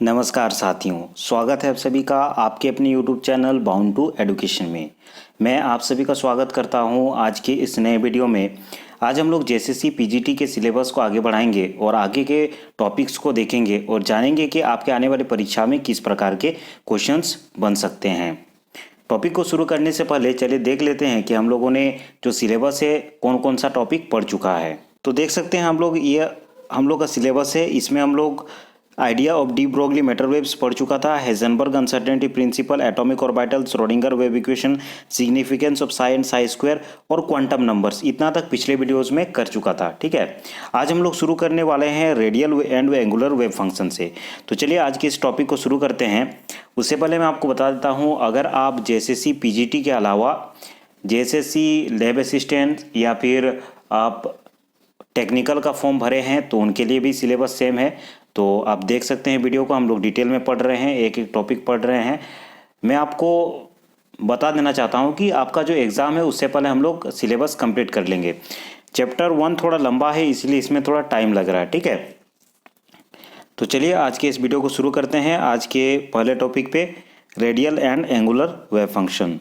नमस्कार साथियों, स्वागत है आप सभी का आपके अपने YouTube channel bound to education में। मैं आप सभी का स्वागत करता हूं आज के इस नए वीडियो में। आज हम लोग जेएसएससी पीजीटी के सिलेबस को आगे बढ़ाएंगे और आगे के टॉपिक्स को देखेंगे और जानेंगे कि आपके आने वाली परीक्षा में किस प्रकार के क्वेश्चंस बन सकते हैं। टॉपिक को शुरू करने से पहले चलिए देख लेते हैं कि हम लोगों ने जो सिलेबस है कौन कौन सा टॉपिक पढ़ चुका है। तो देख सकते हैं हम लोग का सिलेबस है। इसमें हम लोग idea of de Broglie matter waves पढ़ चुका था, Heisenberg uncertainty principle, atomic orbital, Schrodinger wave equation, significance of Sai and Sai square और क्वांटम नंबर्स। इतना तक पिछले वीडियोस में कर चुका था। ठीक है, आज हम लोग शुरू करने वाले हैं radial and angular wave function से। तो चलिए आज के इस टॉपिक को शुरू करते हैं। उससे पहले मैं आपको बता देता हूँ, अगर आप जेएसएससी पीजीटी के अलावा जेएसएससी लैब असिस्टेंट या फिर आप टेक्निकल का फॉर्म भरे हैं तो उनके लिए भी सिलेबस सेम है। तो आप देख सकते हैं वीडियो को, हम लोग डिटेल में पढ़ रहे हैं, एक एक टॉपिक पढ़ रहे हैं। मैं आपको बता देना चाहता हूं कि आपका जो एग्ज़ाम है उससे पहले हम लोग सिलेबस कंप्लीट कर लेंगे। चैप्टर 1 थोड़ा लंबा है, इसलिए इसमें थोड़ा टाइम लग रहा है। ठीक है, तो चलिए आज के इस वीडियो को शुरू करते हैं। आज के पहले टॉपिक पे radial and angular wave function.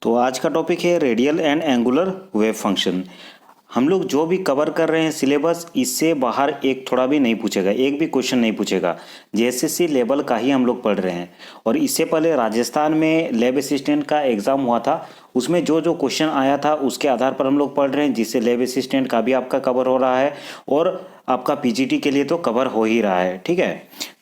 तो आज का टॉपिक है radial and angular wave function. हम लोग जो भी कवर कर रहे हैं सिलेबस, इससे बाहर एक थोड़ा भी नहीं पूछेगा, एक भी क्वेश्चन नहीं पूछेगा। जेएसएससी लेवल का ही हम लोग पढ़ रहे हैं। और इससे पहले राजस्थान में लैब असिस्टेंट का एग्ज़ाम हुआ था, उसमें जो जो क्वेश्चन आया था उसके आधार पर हम लोग पढ़ रहे हैं, जिससे लैब असिस्टेंट का भी आपका कवर हो रहा है और आपका पीजीटी के लिए तो कवर हो ही रहा है। ठीक है,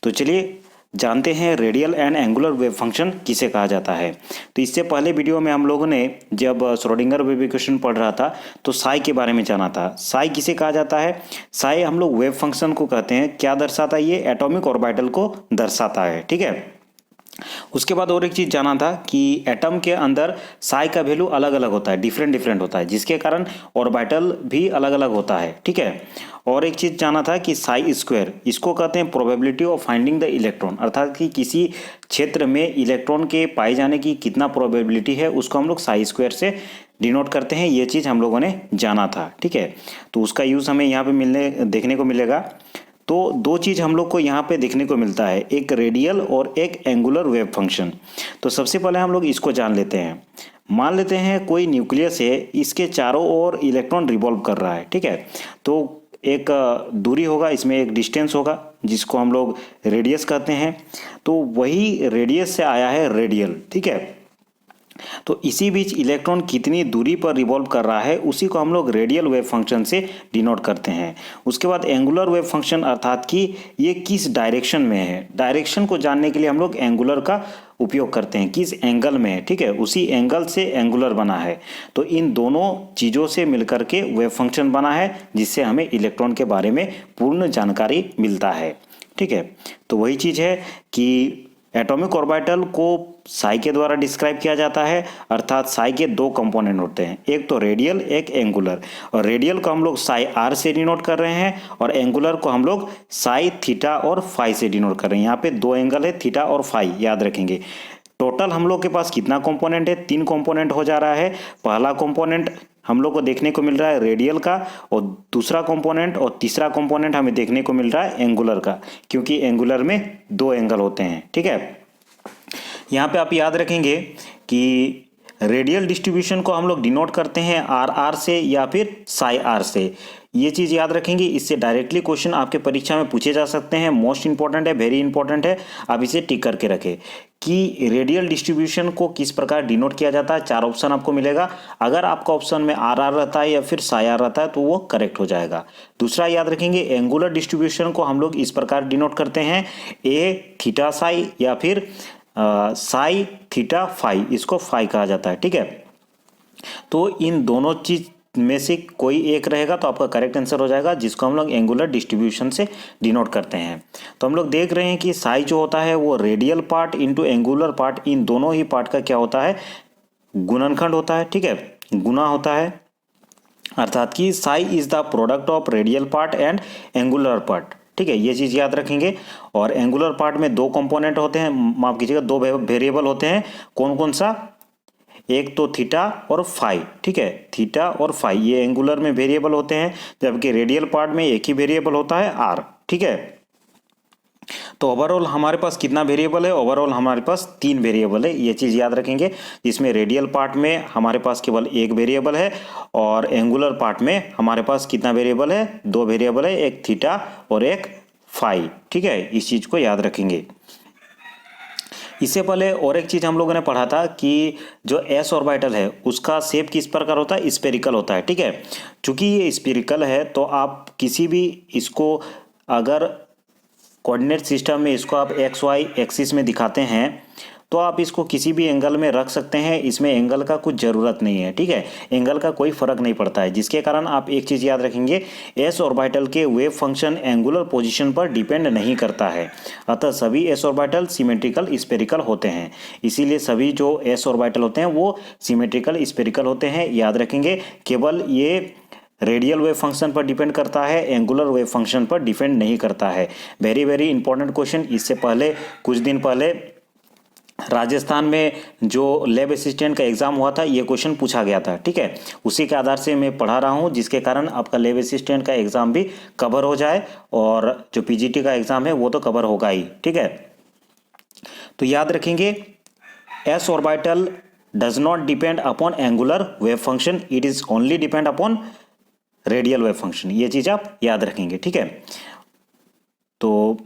तो चलिए जानते हैं radial and angular wave function किसे कहा जाता है। तो इससे पहले वीडियो में हम लोगों ने जब श्रोडिंगर वेव इक्वेशन पढ़ रहा था तो साई के बारे में जाना था। साई किसे कहा जाता है? साई हम लोग वेव फंक्शन को कहते हैं। क्या दर्शाता है? ये एटॉमिक ऑर्बिटल को दर्शाता है। ठीक है, उसके बाद और एक चीज़ जाना था कि एटम के अंदर साई का वैल्यू अलग अलग होता है, डिफरेंट डिफरेंट होता है, जिसके कारण ऑर्बिटल भी अलग अलग होता है। ठीक है, और एक चीज़ जाना था कि साई स्क्वायर, इसको कहते हैं probability of finding the electron, अर्थात कि किसी क्षेत्र में इलेक्ट्रॉन के पाए जाने की कितना प्रोबेबिलिटी है उसको हम लोग साई स्क्वायर से डिनोट करते हैं। ये चीज़ हम लोगों ने जाना था। ठीक है, तो उसका यूज़ हमें यहाँ पे देखने को मिलेगा। तो दो चीज़ हम लोग को यहाँ पे देखने को मिलता है, एक रेडियल और एक एंगुलर वेव फंक्शन। तो सबसे पहले हम लोग इसको जान लेते हैं। मान लेते हैं कोई न्यूक्लियस है, इसके चारों ओर इलेक्ट्रॉन रिवॉल्व कर रहा है। ठीक है, तो एक दूरी होगा, इसमें एक डिस्टेंस होगा जिसको हम लोग रेडियस कहते हैं। तो वही रेडियस से आया है रेडियल। ठीक है, तो इसी बीच इलेक्ट्रॉन कितनी दूरी पर रिवॉल्व कर रहा है उसी को हम लोग रेडियल वेव फंक्शन से डिनोट करते हैं। उसके बाद एंगुलर वेव फंक्शन, अर्थात कि ये किस डायरेक्शन में है, डायरेक्शन को जानने के लिए हम लोग एंगुलर का उपयोग करते हैं, किस एंगल में है। ठीक है, उसी एंगल से एंगुलर बना है। तो इन दोनों चीज़ों से मिलकर के वेव फंक्शन बना है, जिससे हमें इलेक्ट्रॉन के बारे में पूर्ण जानकारी मिलता है। ठीक है, तो वही चीज़ है कि एटॉमिक ऑर्बिटल को साई के द्वारा डिस्क्राइब किया जाता है, अर्थात साई के दो कंपोनेंट होते हैं, एक तो रेडियल एक एंगुलर। और रेडियल को हम लोग साई आर से डिनोट कर रहे हैं और एंगुलर को हम लोग साई थीटा और फाई से डिनोट कर रहे हैं। यहाँ पे दो एंगल है, थीटा और फाई, याद रखेंगे। टोटल हम लोग के पास कितना कंपोनेंट है? 3 कंपोनेंट हो जा रहा है। पहला कंपोनेंट हम लोग को देखने को मिल रहा है रेडियल का, और दूसरा कंपोनेंट और तीसरा कंपोनेंट हमें देखने को मिल रहा है एंगुलर का, क्योंकि एंगुलर में 2 एंगल होते हैं। ठीक है, यहाँ पे आप याद रखेंगे कि रेडियल डिस्ट्रीब्यूशन को हम लोग डिनोट करते हैं आर आर से या फिर साई आर से। ये चीज़ याद रखेंगे, इससे डायरेक्टली क्वेश्चन आपके परीक्षा में पूछे जा सकते हैं। मोस्ट इंपॉर्टेंट है, वेरी इंपॉर्टेंट है, आप इसे टिक करके रखें कि रेडियल डिस्ट्रीब्यूशन को किस प्रकार डिनोट किया जाता है। 4 ऑप्शन आपको मिलेगा। अगर आपका ऑप्शन में आर आर रहता है या फिर साई आर रहता है तो वो करेक्ट हो जाएगा। दूसरा याद रखेंगे, एंगुलर डिस्ट्रीब्यूशन को हम लोग इस प्रकार डिनोट करते हैं, ए थीटा साई या फिर साई थीटा फाई, इसको फाई कहा जाता है। ठीक है, तो इन दोनों चीज में से कोई एक रहेगा तो आपका करेक्ट आंसर हो जाएगा, जिसको हम लोग एंगुलर डिस्ट्रीब्यूशन से डिनोट करते हैं। तो हम लोग देख रहे हैं कि साई जो होता है वो radial part into angular part, इन दोनों ही पार्ट का क्या होता है? गुणनखंड होता है। ठीक है, गुना होता है, अर्थात कि Sai is the product of radial part and angular part. ठीक है, ये चीज़ याद रखेंगे। और एंगुलर पार्ट में 2 कंपोनेंट होते हैं, माफ कीजिएगा 2 वेरिएबल होते हैं। कौन कौन सा? एक तो थीटा और फाई। ठीक है, थीटा और फाई ये एंगुलर में वेरिएबल होते हैं, जबकि रेडियल पार्ट में एक ही वेरिएबल होता है आर। ठीक है, तो ओवरऑल हमारे पास कितना वेरिएबल है? ओवरऑल हमारे पास 3 वेरिएबल है, ये चीज़ याद रखेंगे। जिसमें रेडियल पार्ट में हमारे पास केवल 1 वेरिएबल है और एंगुलर पार्ट में हमारे पास कितना वेरिएबल है? 2 वेरिएबल है, एक थीटा और एक फाई। ठीक है, इस चीज़ को याद रखेंगे। इससे पहले और एक चीज़ हम लोगों ने पढ़ा था कि जो एस ऑर्बिटल है उसका शेप किस प्रकार होता है? स्फेरिकल होता है। ठीक है, चूंकि ये स्फेरिकल है तो आप किसी भी इसको अगर कोऑर्डिनेट सिस्टम में इसको आप एक्स वाई एक्सिस में दिखाते हैं तो आप इसको किसी भी एंगल में रख सकते हैं। इसमें एंगल का कुछ ज़रूरत नहीं है। ठीक है, एंगल का कोई फर्क नहीं पड़ता है, जिसके कारण आप एक चीज़ याद रखेंगे, एस ऑर्बिटल के वेव फंक्शन एंगुलर पोजीशन पर डिपेंड नहीं करता है। अतः सभी एस ऑर्बिटल सिमेट्रिकल स्फेरिकल होते हैं। इसीलिए सभी जो एस ऑर्बिटल होते हैं वो सिमेट्रिकल स्फेरिकल होते हैं, याद रखेंगे। केवल ये रेडियल वेव फंक्शन पर डिपेंड करता है, एंगुलर वेव फंक्शन पर डिपेंड नहीं करता है। Very very important question. इससे पहले कुछ दिन पहले राजस्थान में जो लैब असिस्टेंट का एग्ज़ाम हुआ था ये क्वेश्चन पूछा गया था। ठीक है, उसी के आधार से मैं पढ़ा रहा हूँ, जिसके कारण आपका लैब असिस्टेंट का एग्ज़ाम भी कवर हो जाए और जो पीजीटी का एग्ज़ाम है वो तो कवर होगा ही। ठीक है, तो याद रखेंगे, S orbital does not depend upon angular wave function, it is only depend upon radial wave function. ये चीज़ आप याद रखेंगे। ठीक है, तो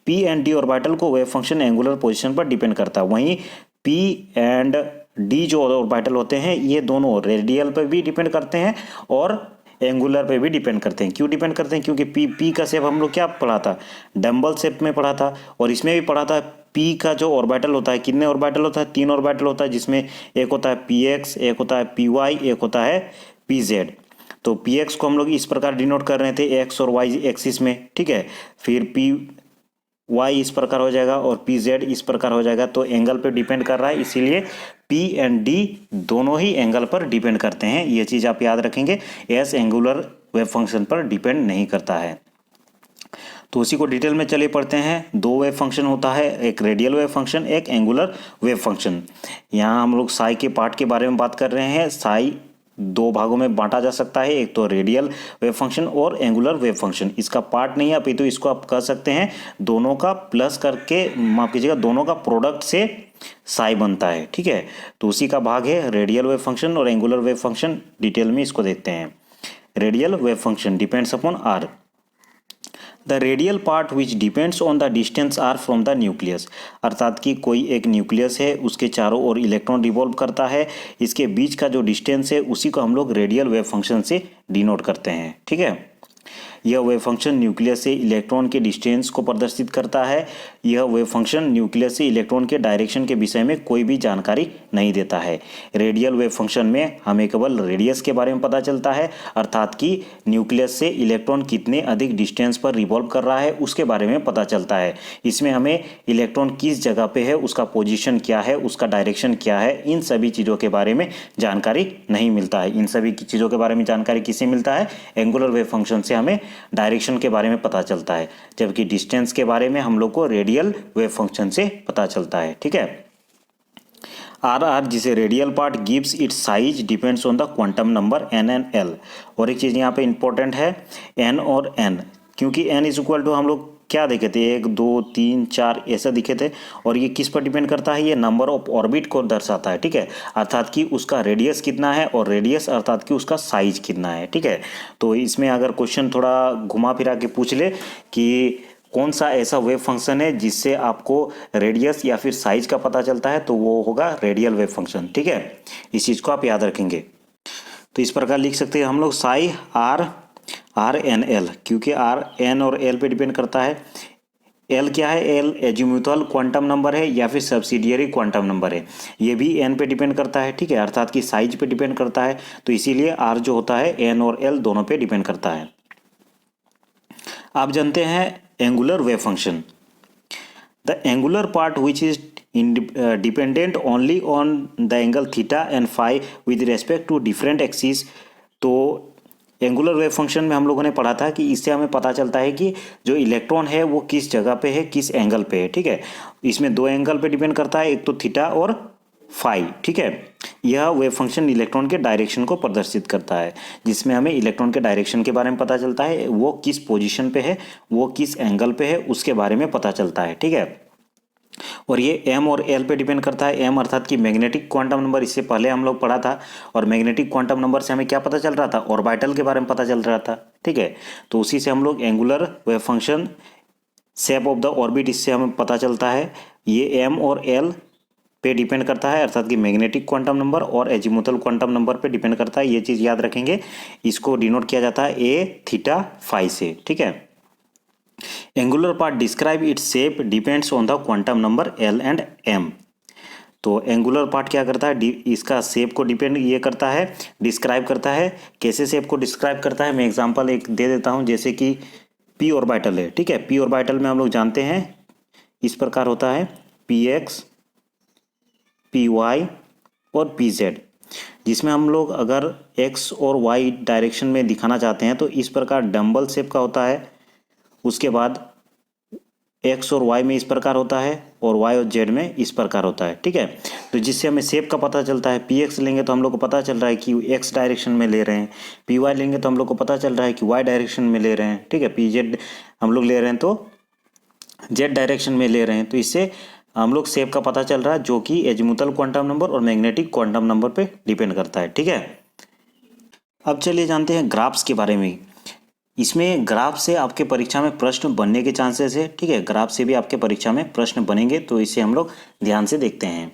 पी एंड डी ऑर्बिटल को वेव फंक्शन एंगुलर पोजीशन पर डिपेंड करता है। वहीं पी एंड डी जो ऑर्बिटल होते हैं ये दोनों रेडियल पर भी डिपेंड करते हैं और एंगुलर पे भी डिपेंड करते हैं। क्यों डिपेंड करते हैं? क्योंकि पी का शेप हम लोग क्या पढ़ा था? डम्बल शेप में पढ़ा था, और इसमें भी पढ़ा था पी का जो ऑर्बिटल होता है, कितने ऑर्बिटल होता है? 3 ऑर्बिटल होता है, जिसमें एक होता है पी एक्स, एक होता है पी वाई, एक होता है पी जेड। तो पी एक्स को हम लोग इस प्रकार डिनोट कर रहे थे एक्स और वाई एक्सिस में। ठीक है, फिर पी वाई इस प्रकार हो जाएगा और पी जेड इस प्रकार हो जाएगा। तो एंगल पे डिपेंड कर रहा है, इसीलिए पी एंड डी दोनों ही एंगल पर डिपेंड करते हैं। ये चीज़ आप याद रखेंगे, एस एंगुलर वेव फंक्शन पर डिपेंड नहीं करता है। तो उसी को डिटेल में चलिए पढ़ते हैं। 2 वेव फंक्शन होता है, एक रेडियल वेव फंक्शन, एक एंगुलर वेव फंक्शन। यहाँ हम लोग साई के पार्ट के बारे में बात कर रहे हैं। साई 2 भागों में बांटा जा सकता है, एक तो रेडियल वेव फंक्शन और एंगुलर वेव फंक्शन। इसका पार्ट नहीं है, अभी तो इसको आप कह सकते हैं दोनों का प्लस करके, माफ कीजिएगा, दोनों का प्रोडक्ट से साई बनता है। ठीक है, तो उसी का भाग है रेडियल वेव फंक्शन और एंगुलर वेव फंक्शन। डिटेल में इसको देखते हैं। Radial wave function depends upon R. The radial part which depends on the distance R from the nucleus, अर्थात कि कोई एक न्यूक्लियस है, उसके चारों ओर इलेक्ट्रॉन रिवॉल्व करता है, इसके बीच का जो डिस्टेंस है उसी को हम लोग रेडियल वेव फंक्शन से डिनोट करते हैं। ठीक है, यह वेव फंक्शन न्यूक्लियस से इलेक्ट्रॉन के डिस्टेंस को प्रदर्शित करता है। यह वेव फंक्शन न्यूक्लियस से इलेक्ट्रॉन के डायरेक्शन के विषय में कोई भी जानकारी नहीं देता है। रेडियल वेव फंक्शन में हमें केवल रेडियस के बारे में पता चलता है, अर्थात कि न्यूक्लियस से इलेक्ट्रॉन कितने अधिक डिस्टेंस पर रिवॉल्व कर रहा है उसके बारे में पता चलता है। इसमें हमें इलेक्ट्रॉन किस जगह पे है, उसका पोजीशन क्या है, उसका डायरेक्शन क्या है, इन सभी चीज़ों के बारे में जानकारी नहीं मिलता है। इन सभी चीज़ों के बारे में जानकारी किससे मिलता है? एंगुलर वेव फंक्शन से हमें डायरेक्शन के बारे में पता चलता है, जबकि डिस्टेंस के बारे में हम लोग को रेडियल वेव फंक्शन से पता चलता है। ठीक है, आर जिसे radial part gives its size depends on the quantum number N and L. और एक चीज़ यहाँ पे इंपॉर्टेंट है, एन और एन, क्योंकि एन इज इक्वल टू हम लोग क्या देखे थे, 1 2 3 4 ऐसा दिखे थे, और ये किस पर डिपेंड करता है? ये नंबर ऑफ ऑर्बिट को दर्शाता है। ठीक है, अर्थात कि उसका रेडियस कितना है, और रेडियस अर्थात कि उसका साइज कितना है। ठीक है, तो इसमें अगर क्वेश्चन थोड़ा घुमा फिरा के पूछ ले कि कौन सा ऐसा वेव फंक्शन है जिससे आपको रेडियस या फिर साइज का पता चलता है, तो वो होगा रेडियल वेव फंक्शन। ठीक है, इस चीज़ को आप याद रखेंगे। तो इस प्रकार लिख सकते हैं हम लोग साई आर एन एल, क्योंकि आर एन और एल पे डिपेंड करता है। एल क्या है? एल एजीम्यूथल क्वांटम नंबर है या फिर सब्सिडियरी क्वांटम नंबर है, ये भी एन पे डिपेंड करता है। ठीक है, अर्थात कि साइज पे डिपेंड करता है, तो इसीलिए आर जो होता है एन और एल दोनों पे डिपेंड करता है। आप जानते हैं angular wave function, the angular part which is dependent only on the angle theta and phi with respect to different axis. तो एंगुलर वेव फंक्शन में हम लोगों ने पढ़ा था कि इससे हमें पता चलता है कि जो इलेक्ट्रॉन है वो किस जगह पे है, किस एंगल पे है। ठीक है, इसमें 2 एंगल पे डिपेंड करता है, एक तो थीटा और फाई, ठीक है। यह वेव फंक्शन इलेक्ट्रॉन के डायरेक्शन को प्रदर्शित करता है, जिसमें हमें इलेक्ट्रॉन के डायरेक्शन के बारे में पता चलता है, वो किस पोजीशन पे है, वो किस एंगल पे है, उसके बारे में पता चलता है, ठीक है। और ये एम और एल पे डिपेंड करता है। एम अर्थात कि मैग्नेटिक क्वांटम नंबर, इससे पहले हम लोग पढ़ा था, और मैग्नेटिक क्वांटम नंबर से हमें क्या पता चल रहा था, ऑर्बिटल के बारे में पता चल रहा था, ठीक है। तो उसी से हम लोग angular wave function, shape of the orbit, इससे हमें पता चलता है। ये एम और एल पे डिपेंड करता है, अर्थात कि मैग्नेटिक क्वांटम नंबर और एजीमुथल क्वांटम नंबर पे डिपेंड करता है। ये चीज़ याद रखेंगे। इसको डिनोट किया जाता है ए थीटा फाई से, ठीक है। Angular part describe its shape depends on the quantum number L and M. तो एंगुलर पार्ट क्या करता है, इसका शेप को डिपेंड ये करता है, डिस्क्राइब करता है। कैसे शेप को डिस्क्राइब करता है, मैं एग्जांपल एक दे देता हूँ। जैसे कि पी ऑर्बिटल है, ठीक है। पी ऑर्बिटल में हम लोग जानते हैं इस प्रकार होता है, पी एक्स, पी वाई और पी जेड, जिसमें हम लोग अगर एक्स और वाई डायरेक्शन में दिखाना चाहते हैं तो इस प्रकार डम्बल शेप का होता है। उसके बाद एक्स और वाई में इस प्रकार होता है, और वाई और जेड में इस प्रकार होता है, ठीक है। तो जिससे हमें शेप का पता चलता है। पी एक्स लेंगे तो हम लोग को पता चल रहा है कि एक्स डायरेक्शन में ले रहे हैं, पी वाई लेंगे तो हम लोग को पता चल रहा है कि वाई डायरेक्शन में ले रहे हैं, ठीक है। पी जेड हम लोग ले रहे हैं तो जेड डायरेक्शन में ले रहे हैं। तो इससे हम लोग शेप का पता चल रहा है, जो कि एजीमुथल क्वांटम नंबर और मैग्नेटिक क्वांटम नंबर पे डिपेंड करता है, ठीक है। अब चलिए जानते हैं ग्राफ्स के बारे में। इसमें ग्राफ से आपके परीक्षा में प्रश्न बनने के चांसेस है, ठीक है। ग्राफ से भी आपके परीक्षा में प्रश्न बनेंगे, तो इसे हम लोग ध्यान से देखते हैं।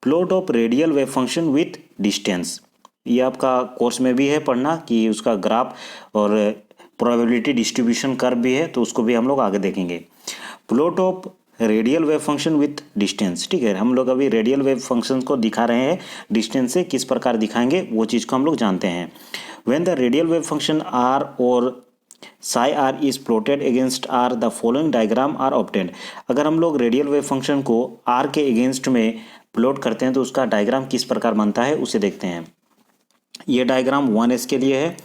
Plot of radial wave function with distance, ये आपका कोर्स में भी है पढ़ना कि उसका ग्राफ और प्रोबेबिलिटी डिस्ट्रीब्यूशन कर्व भी है, तो उसको भी हम लोग आगे देखेंगे। Plot of radial wave function with distance, ठीक है। हम लोग अभी रेडियल वेव फंक्शन को दिखा रहे हैं, डिस्टेंस से किस प्रकार दिखाएंगे वो चीज़ को हम लोग जानते हैं। When the radial wave function R और psi R is plotted against R, the following diagram are obtained. अगर हम लोग रेडियल वेव फंक्शन को आर के अगेंस्ट में प्लॉट करते हैं तो उसका डायग्राम किस प्रकार बनता है उसे देखते हैं। ये डायग्राम 1s के लिए है।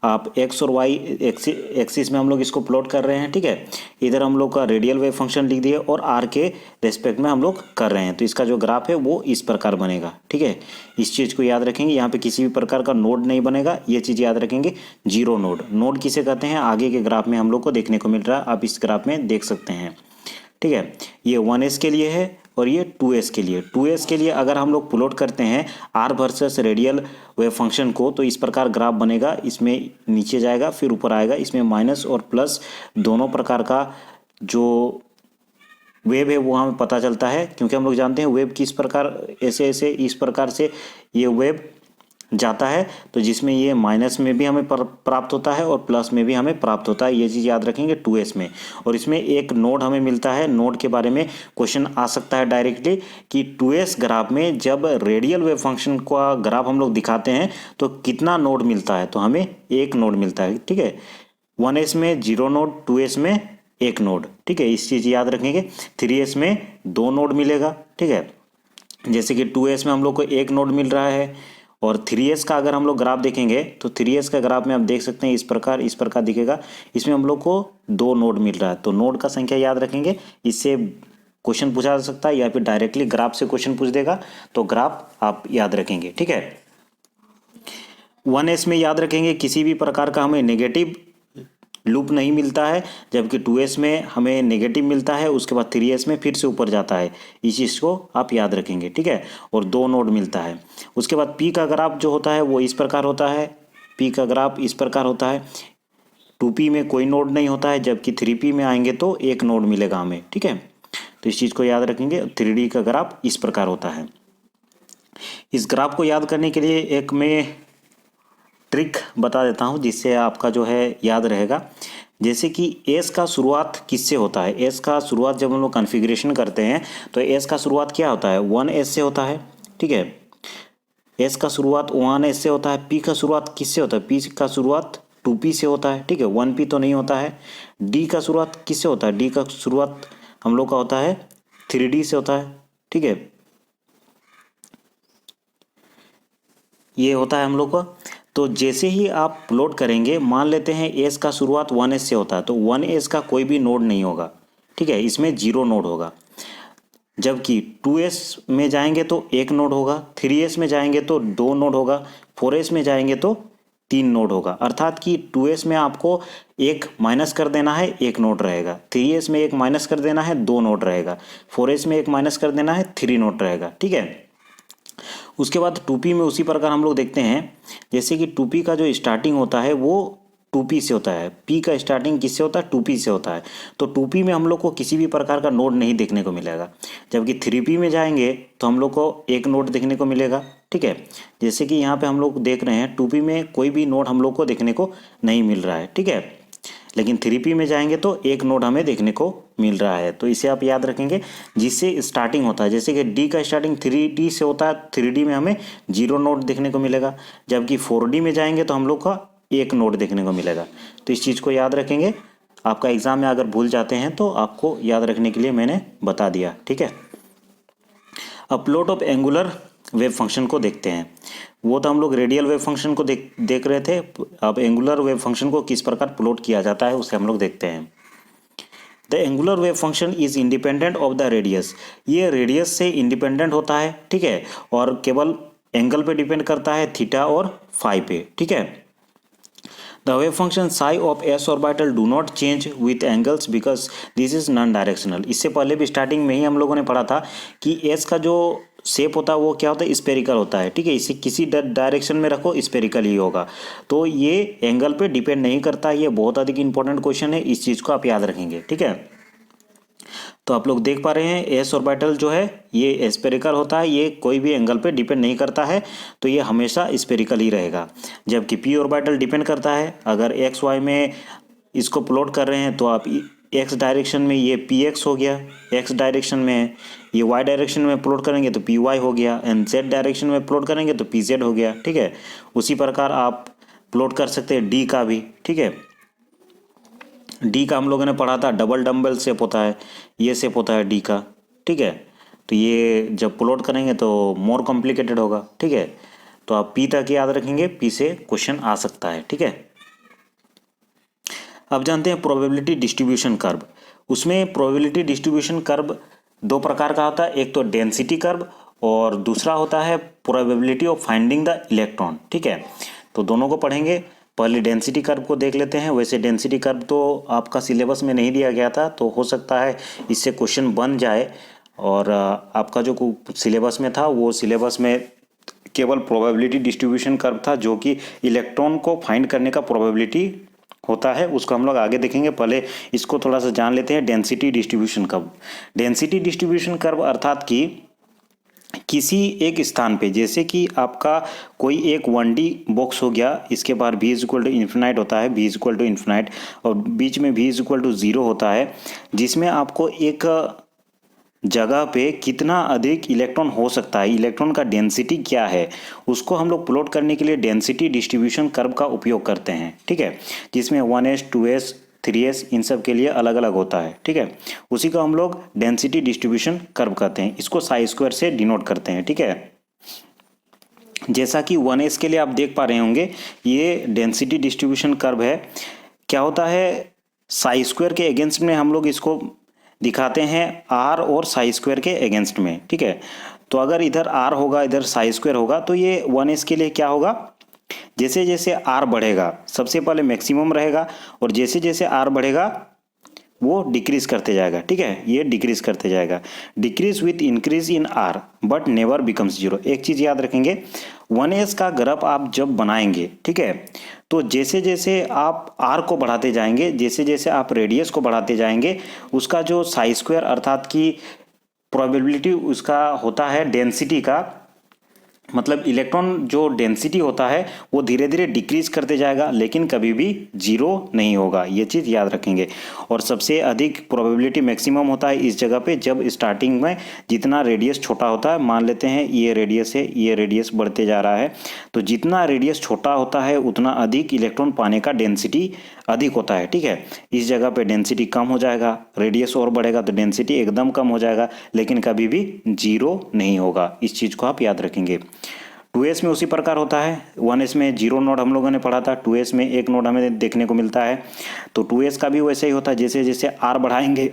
आप एक्स और वाई एक्सिस में हम लोग इसको प्लॉट कर रहे हैं, ठीक है। इधर हम लोग का रेडियल वेव फंक्शन लिख दिए और आर के रेस्पेक्ट में हम लोग कर रहे हैं, तो इसका जो ग्राफ है वो इस प्रकार बनेगा, ठीक है। इस चीज़ को याद रखेंगे। यहाँ पे किसी भी प्रकार का नोड नहीं बनेगा, ये चीज़ याद रखेंगे। जीरो नोड, नोड किसे कहते हैं आगे के ग्राफ में हम लोग को देखने को मिल रहा है, आप इस ग्राफ में देख सकते हैं, ठीक है। ये 1s के लिए है और ये 2s के लिए। 2s के लिए अगर हम लोग प्लॉट करते हैं r versus radial wave function को, तो इस प्रकार ग्राफ बनेगा। इसमें नीचे जाएगा फिर ऊपर आएगा, इसमें माइनस और प्लस दोनों प्रकार का जो वेव है वो हमें पता चलता है, क्योंकि हम लोग जानते हैं वेव किस प्रकार, ऐसे ऐसे इस प्रकार से ये वेव जाता है, तो जिसमें ये माइनस में भी हमें प्राप्त होता है और प्लस में भी हमें प्राप्त होता है। ये चीज़ याद रखेंगे 2s में। और इसमें एक नोड हमें मिलता है, नोड के बारे में क्वेश्चन आ सकता है डायरेक्टली कि 2s ग्राफ में जब रेडियल वेव फंक्शन का ग्राफ हम लोग दिखाते हैं तो कितना नोड मिलता है, तो हमें एक नोड मिलता है, ठीक है। 1s में 0 नोड, 2s में 1 नोड, ठीक है। इस चीज़ याद रखेंगे। 3s में 2 नोड मिलेगा, ठीक है। जैसे कि 2s में हम लोग को 1 नोड मिल रहा है, और 3s का अगर हम लोग ग्राफ देखेंगे तो 3s का ग्राफ में आप देख सकते हैं इस प्रकार दिखेगा। इसमें हम लोग को 2 नोड मिल रहा है, तो नोड का संख्या याद रखेंगे। इससे क्वेश्चन पूछा जा सकता है या फिर डायरेक्टली ग्राफ से क्वेश्चन पूछ देगा, तो ग्राफ आप याद रखेंगे, ठीक है। 1s में याद रखेंगे किसी भी प्रकार का हमें नेगेटिव लूप नहीं मिलता है, जबकि 2s में हमें नेगेटिव मिलता है, उसके बाद 3s में फिर से ऊपर जाता है। इस चीज़ को आप याद रखेंगे, ठीक है। और 2 नोड मिलता है। उसके बाद p का ग्राफ जो होता है वो इस प्रकार होता है, p का ग्राफ इस प्रकार होता है। 2p में कोई नोड नहीं होता है, जबकि 3p में आएंगे तो 1 नोड मिलेगा हमें, ठीक है। तो इस चीज़ को याद रखेंगे। 3d का ग्राफ इस प्रकार होता है। इस ग्राफ को याद करने के लिए एक मैं ट्रिक बता देता हूँ, जिससे आपका जो है याद रहेगा। जैसे कि एस का शुरुआत किससे होता है, एस का शुरुआत जब हम लोग कॉन्फ़िगरेशन करते हैं तो एस का शुरुआत क्या होता है, 1s से होता है, ठीक है। एस का शुरुआत 1s से होता है। पी का शुरुआत किससे होता है, पी का शुरुआत 2p से होता है, ठीक है। 1p तो नहीं होता है। डी का शुरुआत किससे होता है, डी का शुरुआत हम लोग का होता है 3d से होता है, ठीक है। ये होता है हम लोग का। तो जैसे ही आप प्लॉट करेंगे, मान लेते हैं एस का शुरुआत 1s से होता है, तो 1s का कोई भी नोड नहीं होगा, ठीक है। इसमें 0 नोड होगा। जबकि 2s में जाएंगे तो एक नोड होगा, 3s में जाएंगे तो 2 नोड होगा, 4s में जाएंगे तो 3 नोड होगा। अर्थात कि 2s में आपको एक माइनस कर देना है, एक नोड रहेगा, 3s में एक माइनस कर देना है, 2 नोड रहेगा, 4s में एक माइनस कर देना है, 3 नोड रहेगा। ठीक है। उसके बाद 2p में उसी प्रकार हम लोग देखते हैं, जैसे कि 2p का जो स्टार्टिंग होता है वो 2p से होता है, p का स्टार्टिंग किससे होता है, 2p से होता है। तो 2p में हम लोग को किसी भी प्रकार का नोड नहीं देखने को मिलेगा। जबकि 3p में जाएंगे तो हम लोग को एक नोड देखने को मिलेगा। ठीक है। जैसे कि यहाँ पे हम लोग देख रहे हैं 2p में कोई भी नोड हम लोग को देखने को नहीं मिल रहा है। ठीक है। लेकिन 3p में जाएंगे तो एक नोड हमें देखने को मिल रहा है। तो इसे आप याद रखेंगे, जिससे स्टार्टिंग होता है, जैसे कि d का स्टार्टिंग 3d से होता है, 3d में हमें 0 नोड देखने को मिलेगा। जबकि 4d में जाएंगे तो हम लोग का एक नोड देखने को मिलेगा। तो इस चीज़ को याद रखेंगे। आपका एग्जाम में अगर भूल जाते हैं तो आपको याद रखने के लिए मैंने बता दिया। ठीक है। अब plot of angular wave function को देखते हैं। वो तो हम लोग रेडियल वेव फंक्शन को देख रहे थे। अब एंगुलर वेव फंक्शन को किस प्रकार प्लॉट किया जाता है उसे हम लोग देखते हैं। The angular wave function is independent of the radius. ये रेडियस से इंडिपेंडेंट होता है। ठीक है। और केवल एंगल पे डिपेंड करता है, थीटा और फाई पे। ठीक है। The wave function psi of s orbital do not change with angles because this is non directional। इससे पहले भी स्टार्टिंग में ही हम लोगों ने पढ़ा था कि s का जो शेप होता है वो क्या होता है, स्पेरिकल होता है। ठीक है। इसे किसी डायरेक्शन में रखो स्पेरिकल ही होगा। तो ये एंगल पे डिपेंड नहीं करता। ये बहुत अधिक इंपॉर्टेंट क्वेश्चन है, इस चीज़ को आप याद रखेंगे। ठीक है। तो आप लोग देख पा रहे हैं एस ऑर्बिटल जो है ये स्पेरिकल होता है, ये कोई भी एंगल पे डिपेंड नहीं करता है, तो ये हमेशा स्पेरिकल ही रहेगा। जबकि पी ऑर्बिटल डिपेंड करता है। अगर एक्स वाई में इसको प्लॉट कर रहे हैं तो आप एक्स डायरेक्शन में ये पी एक्स हो गया, एक्स डायरेक्शन में ये वाई डायरेक्शन में प्लॉट करेंगे तो पी वाई हो गया, एंड जेड डायरेक्शन में प्लॉट करेंगे तो पी जेड हो गया। ठीक है। उसी प्रकार आप प्लॉट कर सकते हैं डी का भी। ठीक है। डी का हम लोगों ने पढ़ा था, डबल डम्बल शेप होता है, ये शेप होता है डी का। ठीक है। तो ये जब प्लॉट करेंगे तो मोर कॉम्प्लिकेटेड होगा। ठीक है। तो आप पी तक याद रखेंगे, पी से क्वेश्चन आ सकता है। ठीक है। अब जानते हैं प्रोबेबिलिटी डिस्ट्रीब्यूशन कर्व। उसमें प्रोबेबिलिटी डिस्ट्रीब्यूशन कर्व दो प्रकार का होता है, एक तो डेंसिटी कर्व और दूसरा होता है probability of finding the electron. ठीक है। तो दोनों को पढ़ेंगे। पहले डेंसिटी कर्व को देख लेते हैं। वैसे डेंसिटी कर्व तो आपका सिलेबस में नहीं दिया गया था, तो हो सकता है इससे क्वेश्चन बन जाए। और आपका जो सिलेबस में था वो सिलेबस में केवल प्रोबेबिलिटी डिस्ट्रीब्यूशन कर्व था, जो कि इलेक्ट्रॉन को फाइंड करने का प्रोबेबिलिटी होता है। उसको हम लोग आगे देखेंगे। पहले इसको थोड़ा सा जान लेते हैं, density distribution curve. Density distribution curve अर्थात कि किसी एक स्थान पे, जैसे कि आपका कोई एक 1D बॉक्स हो गया, इसके बाद v is equal to infinite होता है, v is equal to infinite, और बीच में v इज इक्वल टू 0 होता है, जिसमें आपको एक जगह पे कितना अधिक इलेक्ट्रॉन हो सकता है, इलेक्ट्रॉन का डेंसिटी क्या है, उसको हम लोग प्लॉट करने के लिए डेंसिटी डिस्ट्रीब्यूशन कर्व का उपयोग करते हैं। ठीक है। जिसमें 1s 2s 3s इन सब के लिए अलग अलग होता है। ठीक है। उसी को हम लोग डेंसिटी डिस्ट्रीब्यूशन कर्व कहते हैं। इसको साई स्क्वायर से डिनोट करते हैं। ठीक है। जैसा कि 1s के लिए आप देख पा रहे होंगे, ये डेंसिटी डिस्ट्रीब्यूशन कर्व है। क्या होता है, साई स्क्वायर के अगेंस्ट में हम लोग इसको दिखाते हैं r और साई स्क्वायर के अगेंस्ट में। ठीक है। तो अगर इधर r होगा, इधर साई स्क्वायर होगा, तो ये 1s के लिए क्या होगा, जैसे जैसे r बढ़ेगा सबसे पहले मैक्सिमम रहेगा, और जैसे जैसे r बढ़ेगा वो डिक्रीज करते जाएगा। ठीक है। ये डिक्रीज करते जाएगा, decrease with increase in r but never becomes zero. एक चीज याद रखेंगे, 1s का ग्राफ आप जब बनाएंगे, ठीक है, तो जैसे जैसे आप r को बढ़ाते जाएंगे, जैसे जैसे आप रेडियस को बढ़ाते जाएंगे, उसका जो साई स्क्वायर अर्थात की प्रोबेबिलिटी उसका होता है डेंसिटी का, मतलब इलेक्ट्रॉन जो डेंसिटी होता है वो धीरे धीरे डिक्रीज करते जाएगा, लेकिन कभी भी जीरो नहीं होगा। ये चीज़ याद रखेंगे। और सबसे अधिक प्रोबेबिलिटी मैक्सिमम होता है इस जगह पे, जब स्टार्टिंग में जितना रेडियस छोटा होता है, मान लेते हैं ये रेडियस है, ये रेडियस बढ़ते जा रहा है, तो जितना रेडियस छोटा होता है उतना अधिक इलेक्ट्रॉन पाने का डेंसिटी अधिक होता है। ठीक है। इस जगह पे डेंसिटी कम हो जाएगा, रेडियस और बढ़ेगा तो डेंसिटी एकदम कम हो जाएगा, लेकिन कभी भी जीरो नहीं होगा। इस चीज़ को आप याद रखेंगे। 2s में उसी प्रकार होता है। 1s में 0 नोड हम लोगों ने पढ़ा था, 2s में एक नोड हमें देखने को मिलता है। तो 2s का भी वैसे ही होता है, जैसे जैसे r बढ़ाएंगे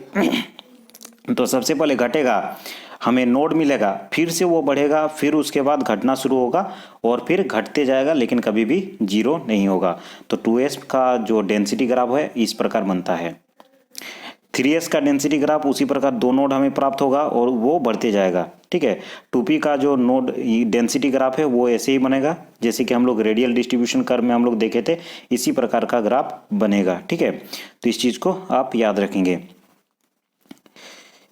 तो सबसे पहले घटेगा, हमें नोड मिलेगा, फिर से वो बढ़ेगा, फिर उसके बाद घटना शुरू होगा और फिर घटते जाएगा, लेकिन कभी भी जीरो नहीं होगा। तो 2s का जो डेंसिटी ग्राफ है इस प्रकार बनता है। 3s का डेंसिटी ग्राफ उसी प्रकार 2 नोड हमें प्राप्त होगा और वो बढ़ते जाएगा। ठीक है, 2p का जो नोड डेंसिटी ग्राफ है वो ऐसे ही बनेगा जैसे कि हम लोग रेडियल डिस्ट्रीब्यूशन कर्व में हम लोग देखे थे, इसी प्रकार का ग्राफ बनेगा। ठीक है, तो इस चीज़ को आप याद रखेंगे।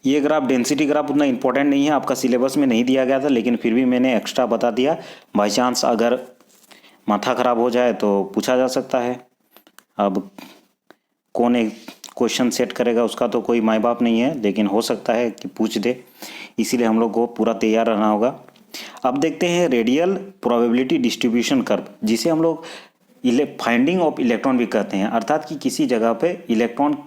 ये ग्राफ डेंसिटी ग्राफ उतना इंपॉर्टेंट नहीं है, आपका सिलेबस में नहीं दिया गया था, लेकिन फिर भी मैंने एक्स्ट्रा बता दिया। बाई चांस अगर माथा खराब हो जाए तो पूछा जा सकता है। अब कौन एक क्वेश्चन सेट करेगा उसका तो कोई माँ बाप नहीं है, लेकिन हो सकता है कि पूछ दे, इसीलिए हम लोग को पूरा तैयार रहना होगा। अब देखते हैं रेडियल प्रोबेबिलिटी डिस्ट्रीब्यूशन कर्व, जिसे हम लोग फाइंडिंग ऑफ इलेक्ट्रॉन भी कहते हैं, अर्थात कि किसी जगह पे इलेक्ट्रॉन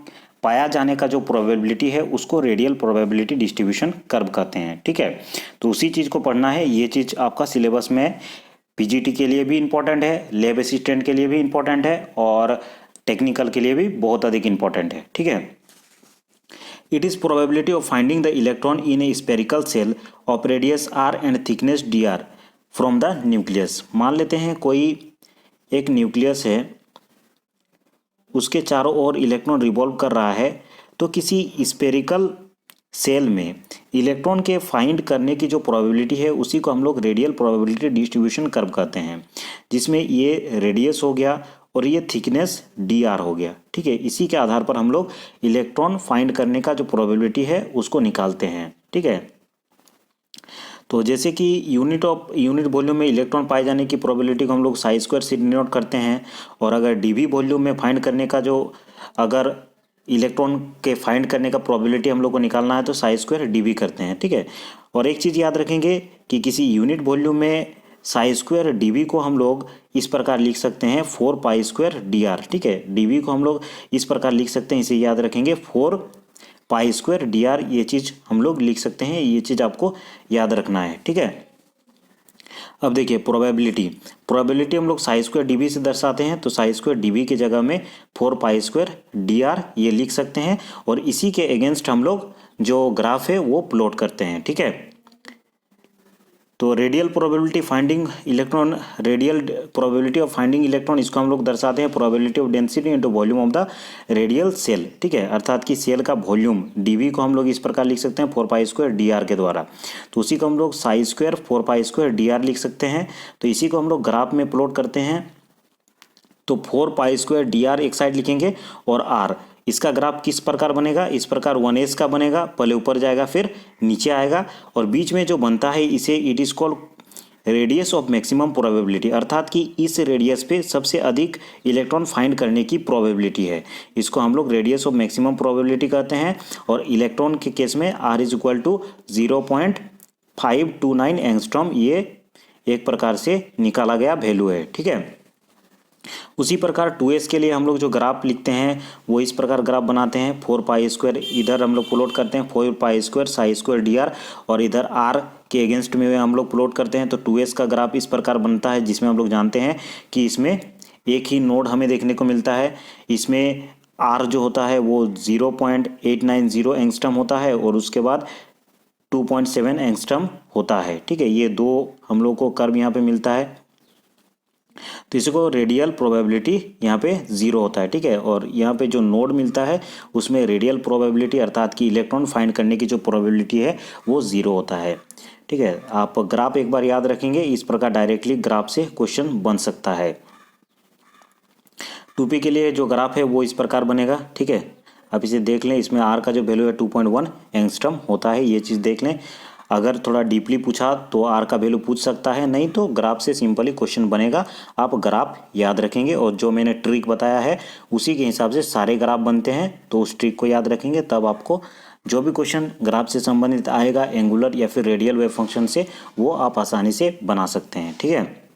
पाया जाने का जो प्रोबेबिलिटी है उसको रेडियल प्रोबेबिलिटी डिस्ट्रीब्यूशन कर्व कहते हैं। ठीक है, तो उसी चीज़ को पढ़ना है। ये चीज़ आपका सिलेबस में पीजीटी के लिए भी इंपॉर्टेंट है, लैब असिस्टेंट के लिए भी इंपॉर्टेंट है और टेक्निकल के लिए भी बहुत अधिक इंपॉर्टेंट है। ठीक है, it is probability of finding the electron in a spherical shell of radius R and thickness D R from the nucleus. मान लेते हैं कोई एक न्यूक्लियस है, उसके चारों ओर इलेक्ट्रॉन रिवॉल्व कर रहा है, तो किसी स्पेरिकल सेल में इलेक्ट्रॉन के फाइंड करने की जो प्रोबेबिलिटी है उसी को हम लोग रेडियल प्रोबेबिलिटी डिस्ट्रीब्यूशन कर्व कहते हैं, जिसमें ये रेडियस हो गया और ये थिकनेस डी आर हो गया। ठीक है, इसी के आधार पर हम लोग इलेक्ट्रॉन फाइंड करने का जो प्रोबेबिलिटी है उसको निकालते हैं। ठीक है, तो जैसे कि यूनिट वॉल्यूम में इलेक्ट्रॉन पाए जाने की प्रोबेबिलिटी को हम लोग साई स्क्वायर से डिनोट करते हैं, और अगर डीवी वॉल्यूम में फाइंड करने का जो अगर इलेक्ट्रॉन के फाइंड करने का प्रोबेबिलिटी हम लोग को निकालना है तो साई स्क्वायर डीवी करते हैं। ठीक है, और एक चीज़ याद रखेंगे कि किसी यूनिट वॉल्यूम में साई स्क्वायर डीवी को हम लोग इस प्रकार लिख सकते हैं 4 पाई स्क्वायर डी आर। ठीक है, डीवी को हम लोग इस प्रकार लिख सकते हैं, इसे याद रखेंगे 4 पाई स्क्वायर डी आर, ये चीज़ हम लोग लिख सकते हैं, ये चीज़ आपको याद रखना है। ठीक है, अब देखिए प्रोबेबिलिटी हम लोग साई स्क्वायर डीवी से दर्शाते हैं, तो साई स्क्वायर डीवी की जगह में 4 पाई स्क्वायर डी आर ये लिख सकते हैं, और इसी के अगेंस्ट हम लोग जो ग्राफ है वो प्लॉट करते हैं। ठीक है, तो radial probability of finding electron इसको हम लोग दर्शाते हैं probability of density into volume of the radial shell. ठीक है, अर्थात कि सेल का वॉल्यूम डीवी को हम लोग इस प्रकार लिख सकते हैं 4 पाई स्क्वायर डी आर के द्वारा, तो उसी को हम लोग Sai square 4 pi square D R लिख सकते हैं। तो इसी को हम लोग ग्राफ में प्लॉट करते हैं, तो 4 पाई स्क्वायर डी आर एक साइड लिखेंगे और आर, इसका ग्राफ किस प्रकार बनेगा, इस प्रकार 1s का बनेगा, पहले ऊपर जाएगा फिर नीचे आएगा, और बीच में जो बनता है इसे it is called radius of maximum probability, अर्थात कि इस रेडियस पे सबसे अधिक इलेक्ट्रॉन फाइंड करने की प्रोबेबिलिटी है, इसको हम लोग रेडियस ऑफ मैक्सिमम प्रोबेबिलिटी कहते हैं। और इलेक्ट्रॉन के केस में r is equal to 0.529 angstrom, ये एक प्रकार से निकाला गया वैल्यू है। ठीक है, उसी प्रकार 2s के लिए हम लोग जो ग्राफ लिखते हैं वो इस प्रकार ग्राफ बनाते हैं, 4 पाई स्क्वायर इधर हम लोग प्लॉट करते हैं 4 pi square Sai square D R, और इधर r के अगेंस्ट में हम लोग प्लॉट करते हैं। तो 2s का ग्राफ इस प्रकार बनता है, जिसमें हम लोग जानते हैं कि इसमें एक ही नोड हमें देखने को मिलता है, इसमें r जो होता है वो 0.890 एंगस्ट्रॉम होता है और उसके बाद 2.7 एंगस्ट्रॉम होता है। ठीक है, ये दो हम लोग को कर्व यहाँ पे मिलता है, तो इसको रेडियल प्रोबेबिलिटी यहाँ पे 0 होता है। ठीक है, और यहाँ पे जो नोड मिलता है उसमें रेडियल प्रोबेबिलिटी अर्थात कि इलेक्ट्रॉन फाइंड करने की जो प्रोबेबिलिटी है वो 0 होता है। ठीक है, आप ग्राफ एक बार याद रखेंगे, इस प्रकार डायरेक्टली ग्राफ से क्वेश्चन बन सकता है। 2p के लिए जो ग्राफ है वो इस प्रकार बनेगा। ठीक है, आप इसे देख लें, इसमें r का जो वैल्यू है 2.1 एंगस्ट्रॉम होता है, ये चीज़ देख लें। अगर थोड़ा डीपली पूछा तो r का वैल्यू पूछ सकता है, नहीं तो ग्राफ से सिंपली क्वेश्चन बनेगा। आप ग्राफ याद रखेंगे और जो मैंने ट्रिक बताया है उसी के हिसाब से सारे ग्राफ बनते हैं, तो उस ट्रिक को याद रखेंगे, तब आपको जो भी क्वेश्चन ग्राफ से संबंधित आएगा एंगुलर या फिर रेडियल वेव फंक्शन से, वो आप आसानी से बना सकते हैं। ठीक है,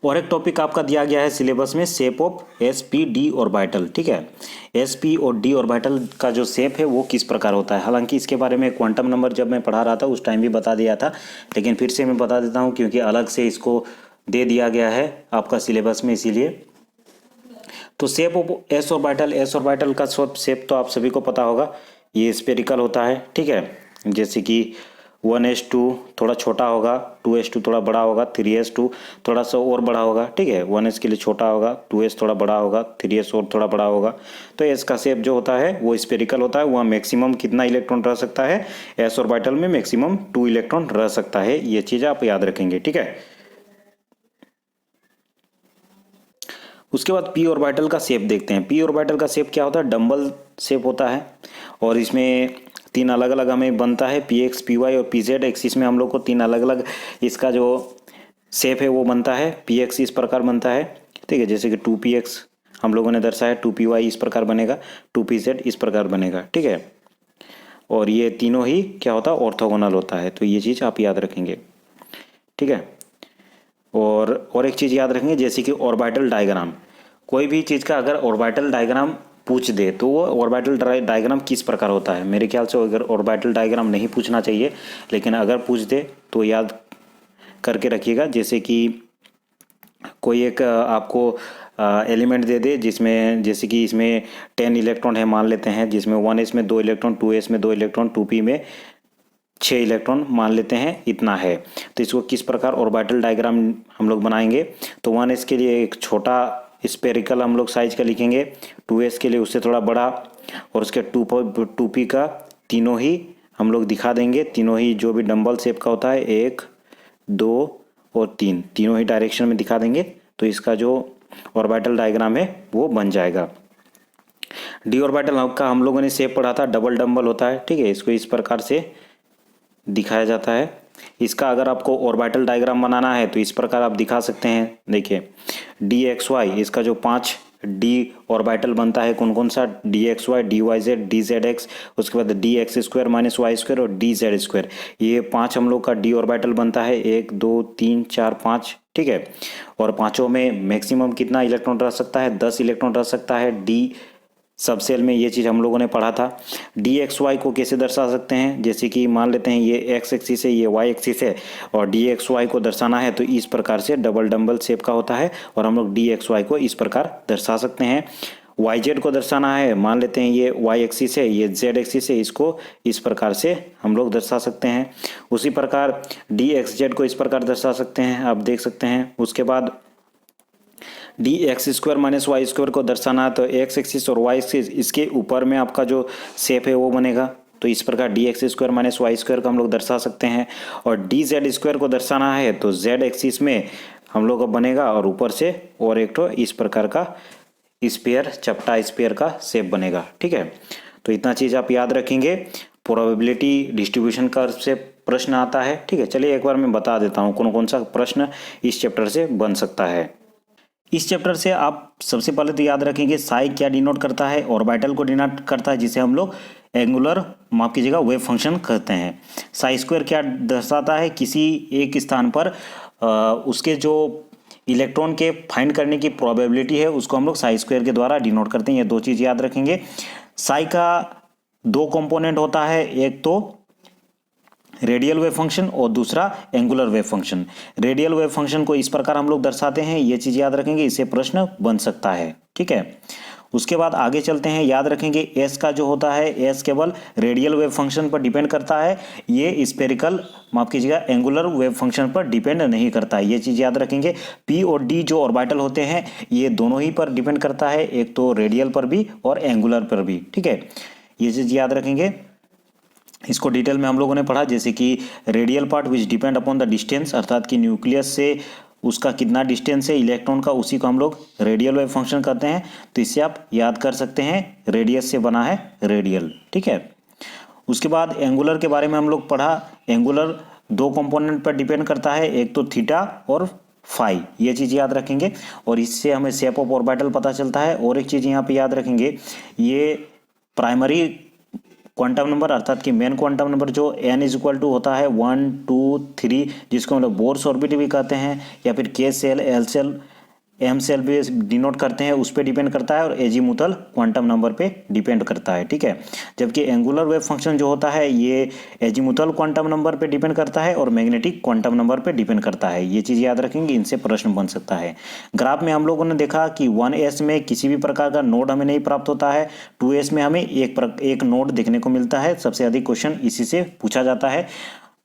और एक टॉपिक आपका दिया गया है सिलेबस में, शेप ऑफ sp-d ऑर्बिटल। ठीक है, sp और d ऑर्बिटल का जो शेप है वो किस प्रकार होता है, हालांकि इसके बारे में क्वांटम नंबर जब मैं पढ़ा रहा था उस टाइम भी बता दिया था, लेकिन फिर से मैं बता देता हूँ क्योंकि अलग से इसको दे दिया गया है आपका सिलेबस में, इसीलिए। तो शेप ऑफ s ऑर्बिटल का शेप तो आप सभी को पता होगा, ये स्फेरिकल होता है। ठीक है, जैसे कि 1s2 थोड़ा छोटा होगा, 2s2 थोड़ा बड़ा होगा, 3s2 थोड़ा सा और बड़ा होगा, ठीक है। 1s के लिए छोटा होगा, 2s थोड़ा बड़ा होगा, 3s और थोड़ा बड़ा होगा। तो s का शेप जो होता है वो स्फेरिकल होता है। वहाँ मैक्सिमम कितना इलेक्ट्रॉन रह सकता है, s ऑर्बिटल में मैक्सिमम 2 इलेक्ट्रॉन रह सकता है। ये चीज़ आप याद रखेंगे, ठीक है। उसके बाद पी ऑर्बिटल का शेप देखते हैं। पी ऑर्बिटल का शेप क्या होता है, डंबल शेप होता है और इसमें 3 अलग अलग हमें बनता है, पी एक्स, पी वाई और पी जेड एक्सिस में हम लोग को 3 अलग अलग इसका जो शेप है वो बनता है। पी एक्स इस प्रकार बनता है, ठीक है, जैसे कि 2px हम लोगों ने दर्शाया, 2py इस प्रकार बनेगा, 2pz इस प्रकार बनेगा, ठीक है। और ये तीनों ही क्या होता है, ऑर्थोगोनल होता है। तो ये चीज़ आप याद रखेंगे, ठीक है। और एक चीज़ याद रखेंगे, जैसे कि ऑर्बिटल डायग्राम, कोई भी चीज़ का अगर ऑर्बिटल डायग्राम पूछ दे तो वो ऑर्बिटल डायग्राम किस प्रकार होता है। मेरे ख्याल से अगर ऑर्बिटल डायग्राम नहीं पूछना चाहिए, लेकिन अगर पूछ दे तो याद करके रखिएगा। जैसे कि कोई एक आपको एलिमेंट दे दे जिसमें, जैसे कि इसमें 10 इलेक्ट्रॉन है मान लेते हैं, जिसमें 1s में 2 इलेक्ट्रॉन, 2s में 2 इलेक्ट्रॉन, 2p में 6 इलेक्ट्रॉन मान लेते हैं, इतना है। तो इसको किस प्रकार ऑर्बिटल डायग्राम हम लोग बनाएंगे, तो 1s के लिए एक छोटा स्पेरिकल हम लोग साइज का लिखेंगे, 2s के लिए उससे थोड़ा बड़ा, और उसके 2p का तीनों ही हम लोग दिखा देंगे। तीनों ही जो भी डंबल शेप का होता है, 1, 2 और 3, तीनों ही डायरेक्शन में दिखा देंगे। तो इसका जो ऑर्बिटल डायग्राम है वो बन जाएगा। डी ऑर्बिटल का हम लोगों ने शेप पढ़ा था, डबल डंबल होता है, ठीक है। इसको इस प्रकार से दिखाया जाता है। इसका अगर आपको ऑर्बिटल डायग्राम बनाना है तो इस प्रकार आप दिखा सकते हैं। देखिए डी एक्स वाई, इसका जो 5 डी ऑर्बिटल बनता है, कौन कौन सा, D X Y, D Y Z, D Z X, उसके बाद D X square minus Y square और डी जेड स्क्वायर, ये 5 हम लोग का डी ऑर्बिटल बनता है। 1 2 3 4 5, ठीक है। और पांचों में मैक्सिमम कितना इलेक्ट्रॉन रह सकता है, 10 इलेक्ट्रॉन रह सकता है डी सब सेल में। ये चीज़ हम लोगों ने पढ़ा था। डी एक्स वाई को कैसे दर्शा सकते हैं, जैसे कि मान लेते हैं ये एक्स एक्सिस है, ये वाई एक्सिस है, और डी एक्स वाई को दर्शाना है तो इस प्रकार से डबल डंबल शेप का होता है, और हम लोग डी एक्स वाई को इस प्रकार दर्शा सकते हैं। वाई जेड को दर्शाना है, मान लेते हैं ये वाई एक्सिस है, ये जेड एक्सिस है, इसको इस प्रकार से हम लोग दर्शा सकते हैं। उसी प्रकार डी एक्स जेड को इस प्रकार दर्शा सकते हैं, आप देख सकते हैं। उसके बाद D X square minus Y square को दर्शाना है तो एक्स एक्सिस और वाई एक्सिस, इसके ऊपर में आपका जो शेप है वो बनेगा। तो इस प्रकार D X square minus Y square को हम लोग दर्शा सकते हैं। और डी जेड स्क्वायर को दर्शाना है तो जेड एक्सिस में हम लोग का बनेगा, और ऊपर से और एक तो इस प्रकार का स्पेयर, चपटा स्पेयर का शेप बनेगा, ठीक है। तो इतना चीज़ आप याद रखेंगे। प्रोबेबिलिटी डिस्ट्रीब्यूशन कर्व से प्रश्न आता है, ठीक है। चलिए एक बार मैं बता देता हूँ कौन कौन सा प्रश्न इस चैप्टर से बन सकता है। इस चैप्टर से आप सबसे पहले तो याद रखेंगे साई क्या डिनोट करता है, ऑर्बिटल को डिनोट करता है, जिसे हम लोग एंगुलर, माफ कीजिएगा, वेव फंक्शन कहते हैं। साई स्क्वायर क्या दर्शाता है, किसी एक स्थान पर उसके जो इलेक्ट्रॉन के फाइंड करने की प्रोबेबिलिटी है उसको हम लोग साई स्क्वायर के द्वारा डिनोट करते हैं। ये दो चीज़ याद रखेंगे। साई का 2 कंपोनेंट होता है, एक तो रेडियल वेव फंक्शन और दूसरा angular wave function. Radial wave function को इस प्रकार हम लोग दर्शाते हैं, ये चीज़ याद रखेंगे, इससे प्रश्न बन सकता है, ठीक है। उसके बाद आगे चलते हैं, याद रखेंगे एस का जो होता है, एस केवल रेडियल वेव फंक्शन पर डिपेंड करता है, ये स्पेरिकल, माफ कीजिएगा, एंगुलर वेव फंक्शन पर डिपेंड नहीं करता है, ये चीज़ याद रखेंगे। पी और डी जो ऑर्बिटल होते हैं ये दोनों ही पर डिपेंड करता है, एक तो रेडियल पर भी और एंगुलर पर भी, ठीक है। ये चीज़ याद रखेंगे। इसको डिटेल में हम लोगों ने पढ़ा, जैसे कि radial part which depend upon the distance, अर्थात कि न्यूक्लियस से उसका कितना डिस्टेंस है इलेक्ट्रॉन का, उसी को हम लोग रेडियल वेव फंक्शन कहते हैं। तो इससे आप याद कर सकते हैं, रेडियस से बना है रेडियल, ठीक है। उसके बाद एंगुलर के बारे में हम लोग पढ़ा। एंगुलर 2 कंपोनेंट पर डिपेंड करता है, एक तो थीटा और फाई, ये चीज़ याद रखेंगे। और इससे हमें शेप ऑफ ऑर्बिटल पता चलता है। और एक चीज़ यहाँ पे याद रखेंगे, ये प्राइमरी क्वांटम नंबर, अर्थात कि मेन क्वांटम नंबर जो n इज इक्वल टू होता है 1 2 3, जिसको हम लोग बोर्स ऑर्बिट भी कहते हैं, या फिर के सेल, एल सेल, एम से एलबीएस डिनोट करते हैं उस पर डिपेंड करता है, और एजीमुथल क्वांटम नंबर पे डिपेंड करता है, ठीक है। जबकि एंगुलर वेव फंक्शन जो होता है ये एजीमुथल क्वांटम नंबर पे डिपेंड करता है और मैग्नेटिक क्वांटम नंबर पे डिपेंड करता है। ये चीज़ याद रखेंगे, इनसे प्रश्न बन सकता है। ग्राफ में हम लोगों ने देखा कि 1s में किसी भी प्रकार का नोड हमें नहीं प्राप्त होता है, 2s में हमें एक नोड देखने को मिलता है। सबसे अधिक क्वेश्चन इसी से पूछा जाता है,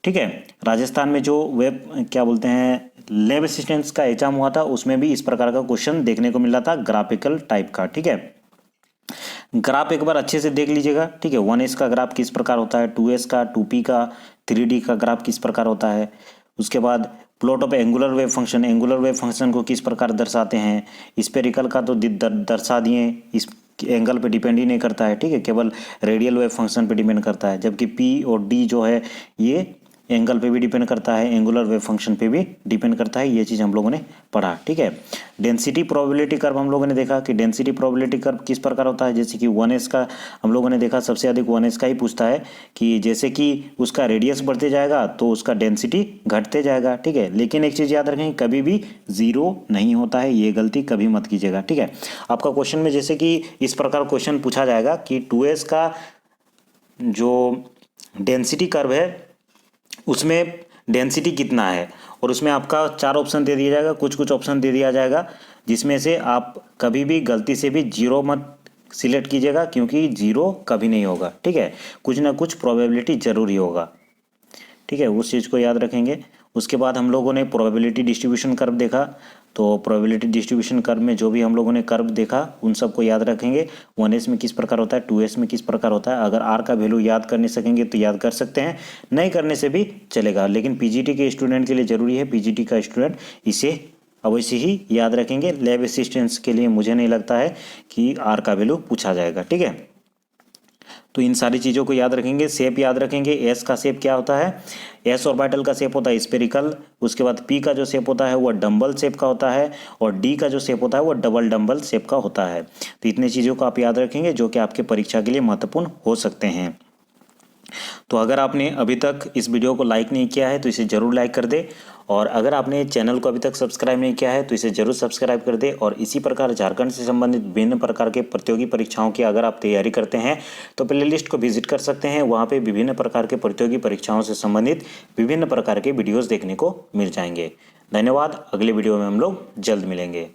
ठीक है। राजस्थान में जो वेब क्या बोलते हैं लैब असिस्टेंट्स का एग्जाम हुआ था उसमें भी इस प्रकार का क्वेश्चन देखने को मिला था, ग्राफिकल टाइप का, ठीक है। ग्राफ एक बार अच्छे से देख लीजिएगा, ठीक है। 1s का ग्राफ किस प्रकार होता है, 2s का, 2p का, 3d का ग्राफ किस प्रकार होता है। उसके बाद plot of angular wave function, angular wave function को किस प्रकार दर्शाते हैं। स्फेरिकल का तो दर्शा दिए, इस एंगल पे डिपेंड ही नहीं करता है, ठीक है, केवल रेडियल वेव फंक्शन पे डिपेंड करता है। जबकि p और d जो है ये एंगल पे भी डिपेंड करता है, एंगुलर वेव फंक्शन पे भी डिपेंड करता है। ये चीज़ हम लोगों ने पढ़ा, ठीक है। डेंसिटी प्रोबेबिलिटी कर्व हम लोगों ने देखा कि डेंसिटी प्रोबेबिलिटी कर्व किस प्रकार होता है। जैसे कि 1s का हम लोगों ने देखा, सबसे अधिक 1s का ही पूछता है कि जैसे कि उसका रेडियस बढ़ते जाएगा तो उसका डेंसिटी घटते जाएगा, ठीक है। लेकिन एक चीज़ याद रखें, कभी भी जीरो नहीं होता है, ये गलती कभी मत कीजिएगा, ठीक है। आपका क्वेश्चन में जैसे कि इस प्रकार क्वेश्चन पूछा जाएगा कि 2s का जो डेंसिटी कर्व है उसमें डेंसिटी कितना है, और उसमें आपका 4 ऑप्शन दे दिया जाएगा, कुछ ऑप्शन दे दिया जाएगा, जिसमें से आप कभी भी गलती से भी जीरो मत सिलेक्ट कीजिएगा, क्योंकि जीरो कभी नहीं होगा, ठीक है। कुछ ना कुछ प्रोबेबिलिटी जरूर ही होगा, ठीक है, उस चीज़ को याद रखेंगे। उसके बाद हम लोगों ने प्रोबेबिलिटी डिस्ट्रीब्यूशन कर्व देखा, तो प्रोबेबिलिटी डिस्ट्रीब्यूशन कर्व में जो भी हम लोगों ने कर्व देखा उन सबको याद रखेंगे। 1s में किस प्रकार होता है, 2s में किस प्रकार होता है। अगर r का वैल्यू याद करने सकेंगे तो याद कर सकते हैं, नहीं करने से भी चलेगा, लेकिन पीजीटी के स्टूडेंट के लिए ज़रूरी है, पीजीटी का स्टूडेंट इसे अवश्य ही याद रखेंगे। लैब असिस्टेंट्स के लिए मुझे नहीं लगता है कि r का वैल्यू पूछा जाएगा, ठीक है। तो इन सारी चीज़ों को याद रखेंगे। शेप याद रखेंगे, एस का शेप क्या होता है, एस ऑर्बिटल का शेप होता है स्फेरिकल। उसके बाद पी का जो शेप होता है वह डंबल शेप का होता है, और डी का जो शेप होता है वह डबल डंबल शेप का होता है। तो इतनी चीज़ों को आप याद रखेंगे जो कि आपके परीक्षा के लिए महत्वपूर्ण हो सकते हैं। तो अगर आपने अभी तक इस वीडियो को लाइक नहीं किया है तो इसे ज़रूर लाइक कर दे, और अगर आपने चैनल को अभी तक सब्सक्राइब नहीं किया है तो इसे ज़रूर सब्सक्राइब कर दे। और इसी प्रकार झारखंड से संबंधित विभिन्न प्रकार के प्रतियोगी परीक्षाओं की अगर आप तैयारी करते हैं तो प्लेलिस्ट को विजिट कर सकते हैं, वहाँ पे विभिन्न प्रकार के प्रतियोगी परीक्षाओं से संबंधित विभिन्न प्रकार के वीडियोज़ देखने को मिल जाएंगे। धन्यवाद, अगले वीडियो में हम लोग जल्द मिलेंगे।